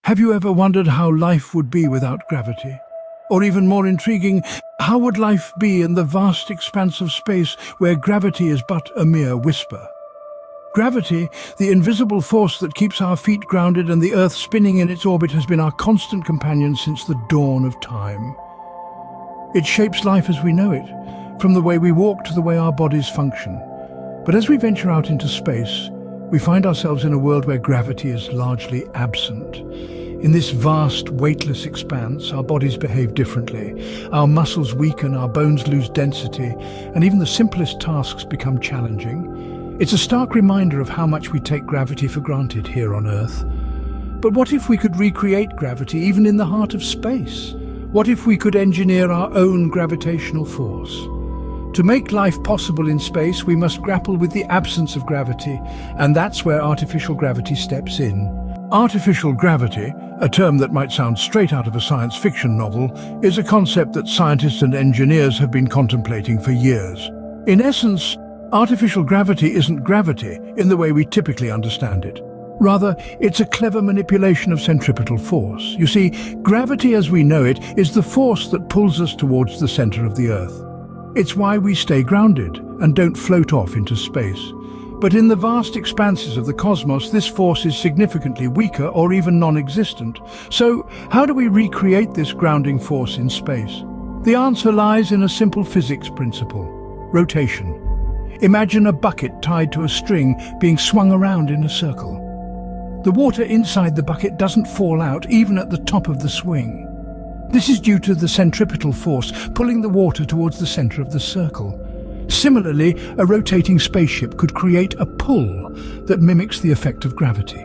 Have you ever wondered how life would be without gravity? Or even more intriguing, how would life be in the vast expanse of space where gravity is but a mere whisper? Gravity, the invisible force that keeps our feet grounded and the Earth spinning in its orbit, has been our constant companion since the dawn of time. It shapes life as we know it, from the way we walk to the way our bodies function. But as we venture out into space, we find ourselves in a world where gravity is largely absent. In this vast, weightless expanse, our bodies behave differently. Our muscles weaken, our bones lose density, and even the simplest tasks become challenging. It's a stark reminder of how much we take gravity for granted here on Earth. But what if we could recreate gravity even in the heart of space? What if we could engineer our own gravitational force? To make life possible in space, we must grapple with the absence of gravity, and that's where artificial gravity steps in. Artificial gravity, a term that might sound straight out of a science fiction novel, is a concept that scientists and engineers have been contemplating for years. In essence, artificial gravity isn't gravity in the way we typically understand it. Rather, it's a clever manipulation of centripetal force. You see, gravity as we know it is the force that pulls us towards the center of the Earth. It's why we stay grounded and don't float off into space. But in the vast expanses of the cosmos, this force is significantly weaker or even non-existent. So, how do we recreate this grounding force in space? The answer lies in a simple physics principle: rotation. Imagine a bucket tied to a string being swung around in a circle. The water inside the bucket doesn't fall out even at the top of the swing. This is due to the centripetal force pulling the water towards the center of the circle. Similarly, a rotating spaceship could create a pull that mimics the effect of gravity.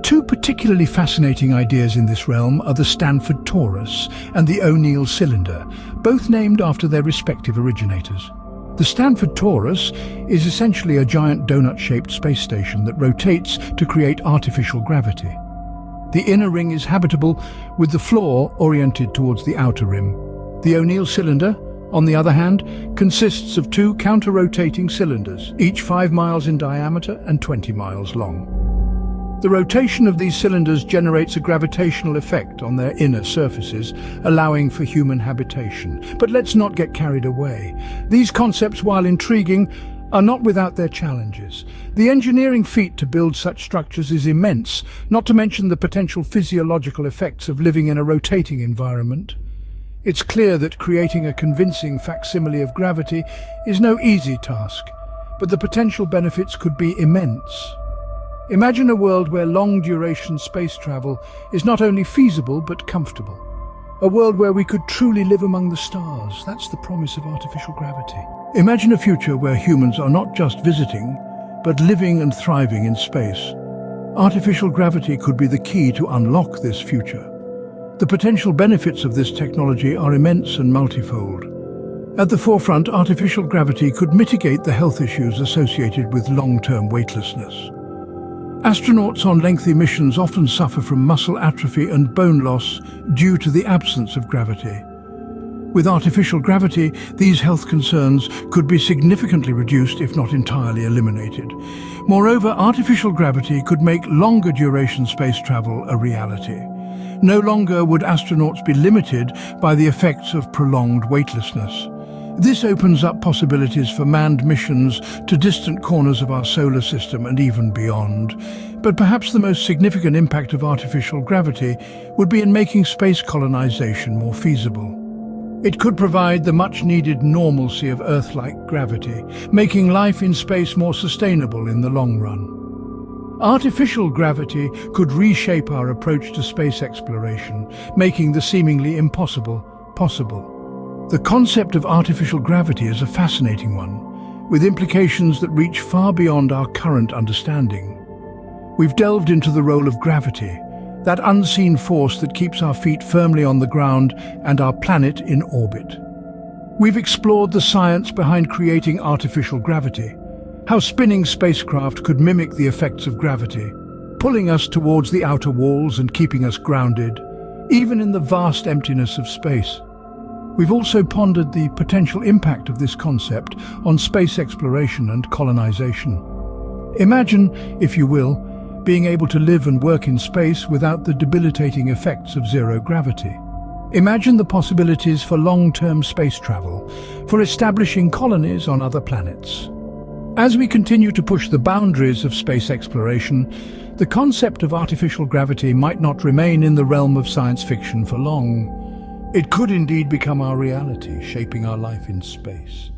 Two particularly fascinating ideas in this realm are the Stanford Torus and the O'Neill Cylinder, both named after their respective originators. The Stanford Torus is essentially a giant donut-shaped space station that rotates to create artificial gravity. The inner ring is habitable, with the floor oriented towards the outer rim. The O'Neill cylinder, on the other hand, consists of two counter-rotating cylinders, each 5 miles in diameter and 20 miles long. The rotation of these cylinders generates a gravitational effect on their inner surfaces, allowing for human habitation. But let's not get carried away. These concepts, while intriguing, are not without their challenges. The engineering feat to build such structures is immense, not to mention the potential physiological effects of living in a rotating environment. It's clear that creating a convincing facsimile of gravity is no easy task, but the potential benefits could be immense. Imagine a world where long-duration space travel is not only feasible but comfortable. A world where we could truly live among the stars. That's the promise of artificial gravity. Imagine a future where humans are not just visiting, but living and thriving in space. Artificial gravity could be the key to unlock this future. The potential benefits of this technology are immense and multifold. At the forefront, artificial gravity could mitigate the health issues associated with long-term weightlessness. Astronauts on lengthy missions often suffer from muscle atrophy and bone loss due to the absence of gravity. With artificial gravity, these health concerns could be significantly reduced, if not entirely eliminated. Moreover, artificial gravity could make longer duration space travel a reality. No longer would astronauts be limited by the effects of prolonged weightlessness. This opens up possibilities for manned missions to distant corners of our solar system and even beyond. But perhaps the most significant impact of artificial gravity would be in making space colonization more feasible. It could provide the much-needed normalcy of Earth-like gravity, making life in space more sustainable in the long run. Artificial gravity could reshape our approach to space exploration, making the seemingly impossible possible. The concept of artificial gravity is a fascinating one, with implications that reach far beyond our current understanding. We've delved into the role of gravity, that unseen force that keeps our feet firmly on the ground and our planet in orbit. We've explored the science behind creating artificial gravity, how spinning spacecraft could mimic the effects of gravity, pulling us towards the outer walls and keeping us grounded, even in the vast emptiness of space. We've also pondered the potential impact of this concept on space exploration and colonization. Imagine, if you will, being able to live and work in space without the debilitating effects of zero gravity. Imagine the possibilities for long-term space travel, for establishing colonies on other planets. As we continue to push the boundaries of space exploration, the concept of artificial gravity might not remain in the realm of science fiction for long. It could indeed become our reality, shaping our life in space.